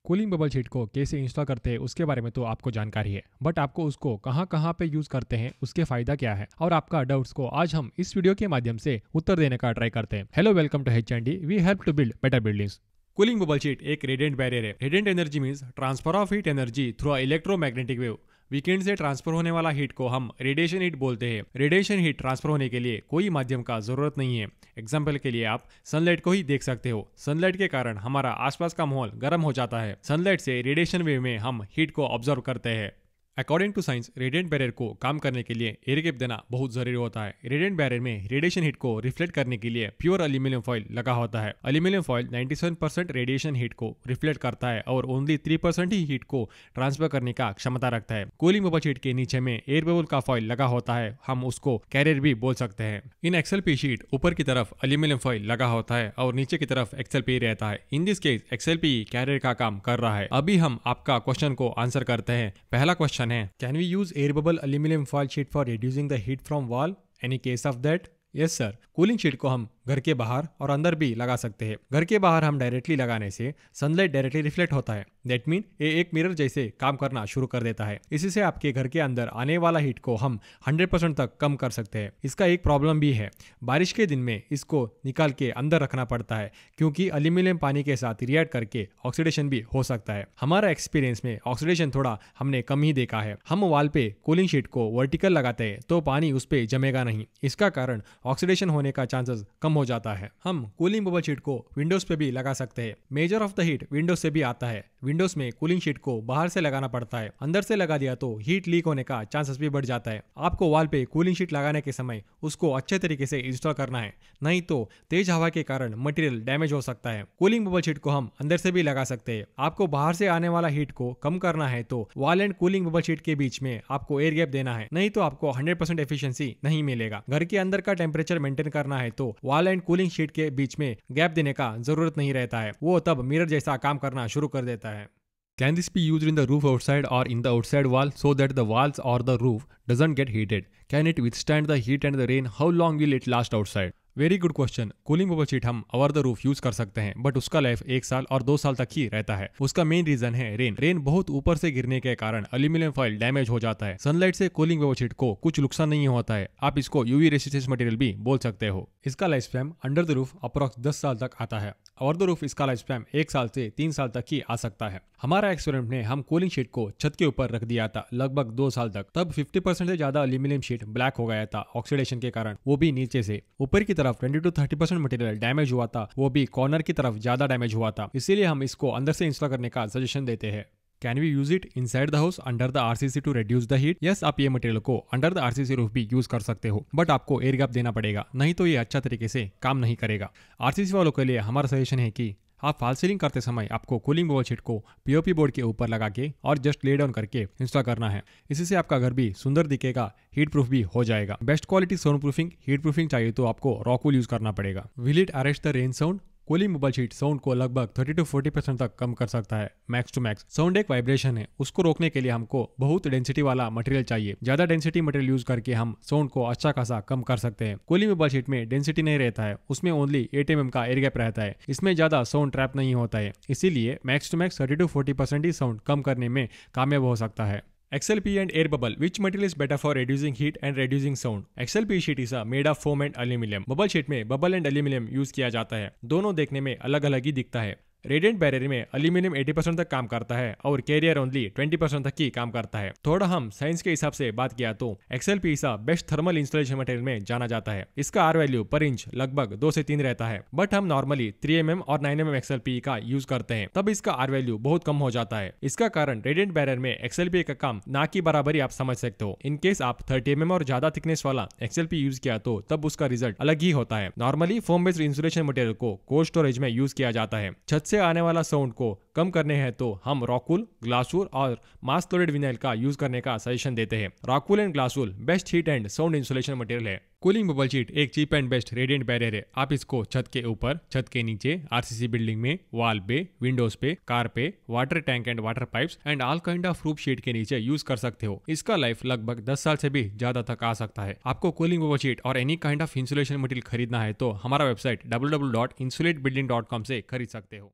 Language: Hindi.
कूलिंग बबल शीट को कैसे इंस्टॉल करते हैं उसके बारे में तो आपको जानकारी है, बट आपको उसको कहाँ कहाँ पे यूज करते हैं, उसके फायदा क्या है और आपका डाउट्स को आज हम इस वीडियो के माध्यम से उत्तर देने का ट्राई करते हैं। Hello, welcome to H and D. We help to build better buildings. Cooling bubble sheet एक रेडिएंट बैरियर है। Radiant energy means transfer of heat energy through electromagnetic wave. Weekend से ट्रांसफर होने वाला हीट को हम रेडिएशन हीट बोलते हैं। रेडिएशन हीट ट्रांसफर होने के लिए कोई माध्यम का जरूरत नहीं है। एग्जाम्पल के लिए आप सनलाइट को ही देख सकते हो। सनलाइट के कारण हमारा आसपास का माहौल गर्म हो जाता है। सनलाइट से रेडिएशन वेव में हम हीट को ऑब्जर्व करते हैं। According to science, radiant barrier को काम करने के लिए एयर गैप देना बहुत जरूरी होता है। रेडिएंट बैरियर में रेडिएशन हीट को रिफ्लेक्ट करने के लिए प्योर एल्यूमिनियम फॉइल लगा होता है। एल्यूमिनियम फॉइल 97% रेडिएशन हीट को रिफ्लेक्ट करता है और ओनली 3% ही हीट को ट्रांसफर करने का क्षमता रखता है। कूलिंग बबल शीट के नीचे में एयर बबल का फॉइल लगा होता है, हम उसको कैरियर भी बोल सकते हैं। इन एक्सएलपी शीट ऊपर की तरफ एल्यूमिनियम फॉइल लगा होता है और नीचे की तरफ एक्सएलपी रहता है। इन दिस केस एक्सएलपी कैरियर का काम कर रहा है। अभी हम आपका क्वेश्चन को आंसर करते हैं। पहला क्वेश्चन है, can we use air bubble aluminum foil sheet for reducing the heat from wall? Any case of that? Yes sir. Cooling sheet को हम घर के बाहर और अंदर भी लगा सकते हैं। घर के बाहर हम डायरेक्टली लगाने से सनलाइट डायरेक्टली रिफ्लेक्ट होता है। दैट मीन ये एक मिरर जैसे काम करना शुरू कर देता है। इसी से आपके घर के अंदर आने वाला हीट को हम 100% तक कम कर सकते हैं। इसका एक प्रॉब्लम भी है, बारिश के दिन में इसको निकाल के अंदर रखना पड़ता है क्योंकि एल्यूमिनियम पानी के साथ रिएक्ट करके ऑक्सीडेशन भी हो सकता है। हमारा एक्सपीरियंस में ऑक्सीडेशन थोड़ा हमने कम ही देखा है। हम वॉल पे कूलिंग शीट को वर्टिकल लगाते हैं तो पानी उस पे जमेगा नहीं। इसका कारण ऑक्सीडेशन होने का चांसेस कम हो जाता है। हम कूलिंग बबल शीट को विंडोज पे भी लगा सकते हैं। Measure of the heat Windows से भी आता है। विंडोज में कूलिंग शीट को बाहर से लगाना पड़ता है। अंदर से लगा दिया तो हीट लीक होने का चांसेस भी बढ़ जाता है। आपको वॉल पे कूलिंग शीट लगाने के समय उसको अच्छे तरीके से इंस्टॉल करना है, नहीं तो तेज हवा के कारण मटेरियल डैमेज हो सकता है। कूलिंग बबल शीट को हम अंदर से भी लगा सकते हैं। आपको बाहर से आने वाला हीट को कम करना है तो wall and cooling bubble sheet के बीच में आपको एयर गैप देना है, नहीं तो आपको 100% एफिशिएंसी नहीं मिलेगा। घर के अंदर का टेम्परेचर मेंटेन करना है तो वॉल एंड कूलिंग शीट के बीच में गैप देने का जरूरत नहीं रहता है। वो तब मिरर जैसा काम करना शुरू कर देता है। Can this be used in the roof outside or in the outside wall so that the walls or the roof doesn't get heated? Can it withstand the heat and the rain? How long will it last outside? Very good question. Cooling bubble sheet हम ओवर द रूफ यूज कर सकते हैं, बट उसका लाइफ 1 साल और 2 साल तक ही रहता है। उसका मेन रीजन है रेन। रेन बहुत ऊपर से गिरने के कारण एल्यूमिनियम फॉइल डैमेज हो जाता है। सनलाइट से कूलिंग बबल शीट को कुछ नुकसान नहीं होता है। आप इसको यूवी रेसिस्टेंस मटेरियल भी बोल सकते हो। इसका life span under the roof approx 10 साल तक आता है। ओवर द रूफ इसका लाइफ स्पैन 1 साल से 3 साल तक ही आ सकता है। हमारा एक्सपेरिमेंट में हम कूलिंग शीट को छत के ऊपर रख दिया था लगभग 2 साल तक। तब 50% से ज्यादा एल्यूमिनियम शीट ब्लैक हो गया था ऑक्सीडेशन के कारण, वो भी नीचे से। ऊपर की तरफ 20 to 30% मटेरियल डैमेज हुआ था, वो भी कॉर्नर की तरफ ज्यादा डैमेज हुआ था। इसीलिए हम इसको अंदर से इंस्टॉल करने का सजेशन देते हैं। Can we use it inside the house under the RCC to reduce the heat? Yes, आप ये मटेरियल को अंडर द आरसीसी रूफ भी यूज कर सकते हो, बट आपको एयर गैप देना पड़ेगा, नहीं तो ये अच्छा तरीके से काम नहीं करेगा। आरसीसी वालों के लिए हमारा सजेशन है कि आप फॉल सीलिंग करते समय आपको कूलिंग बबल शीट को पीओपी बोर्ड के ऊपर लगा के और जस्ट ले डाउन करके इंस्टॉल करना है। इसी से आपका घर भी सुंदर दिखेगा, हीट प्रूफ भी हो जाएगा। Best quality sound proofing, heat proofing चाहिए तो आपको रॉकवूल यूज करना पड़ेगा। Will it arrest the rain sound? Cooling bubble sheet sound को लगभग 30 to 40% तक कम कर सकता है, मैक्स टू मैक्स। साउंड एक वाइब्रेशन है, उसको रोकने के लिए हमको बहुत डेंसिटी वाला मटेरियल चाहिए। ज्यादा डेंसिटी मटेरियल यूज करके हम साउंड को अच्छा खासा कम कर सकते हैं। कूलिंग बबल शीट में डेंसिटी नहीं रहता है, उसमें ओनली 8 mm का एयर गैप रहता है। इसमें ज्यादा साउंड ट्रैप नहीं होता है, इसीलिए मैक्स टू मैक्स 30 to 40% ही साउंड कम करने में कामयाब हो सकता है। XLP and air bubble, which material is better for reducing heat and reducing sound? XLP sheet is made of foam and aluminum. Bubble sheet में बबल एंड एल्यूमिनियम यूज किया जाता है। दोनों देखने में अलग अलग ही दिखता है। रेडिएंट बैरियर में एल्यूमिनियम 80% तक काम करता है और कैरियर ओनली 20% तक ही काम करता है। थोड़ा हम साइंस के हिसाब से बात किया तो XLP इसा बेस्ट थर्मल इंस्टॉलेशन मटेरियल में जाना जाता है। इसका R वैल्यू पर इंच लगभग 2 से 3 रहता है, बट हम नॉर्मली 3 mm और 9 mm XLP का यूज करते हैं, तब इसका R वैल्यू बहुत कम हो जाता है। इसका कारण रेडिएंट बैरियर में XLP का काम ना की बराबरी आप समझ सकते हो। इन केस आप 30 mm और ज्यादा थिकनेस वाला XLP यूज किया तो तब उसका रिजल्ट अलग ही होता है। Normally foam based insulation material को कोल्ड स्टोरेज में यूज किया जाता है। छत से आने वाला साउंड को कम करने हैं तो हम रॉकवूल, ग्लासवूल और मास लोडेड विनाइल का यूज करने का सजेशन देते हैं। Rockwool and glasswool best heat and sound insulation material है। कूलिंग बबल शीट एक cheap and best radiant barrier है। आप इसको छत के ऊपर, छत के नीचे, आरसीसी बिल्डिंग में, वॉल पे, विंडोज पे, कार पे, water tank and water pipes and all kind of roof sheet के नीचे यूज कर सकते हो। इसका लाइफ लगभग 10 साल से भी ज्यादा तक आ सकता है। आपको कूलिंग बबल शीट और any kind of insulation material खरीदना है तो हमारा वेबसाइट www.insulatebuilding.com से खरीद सकते हो।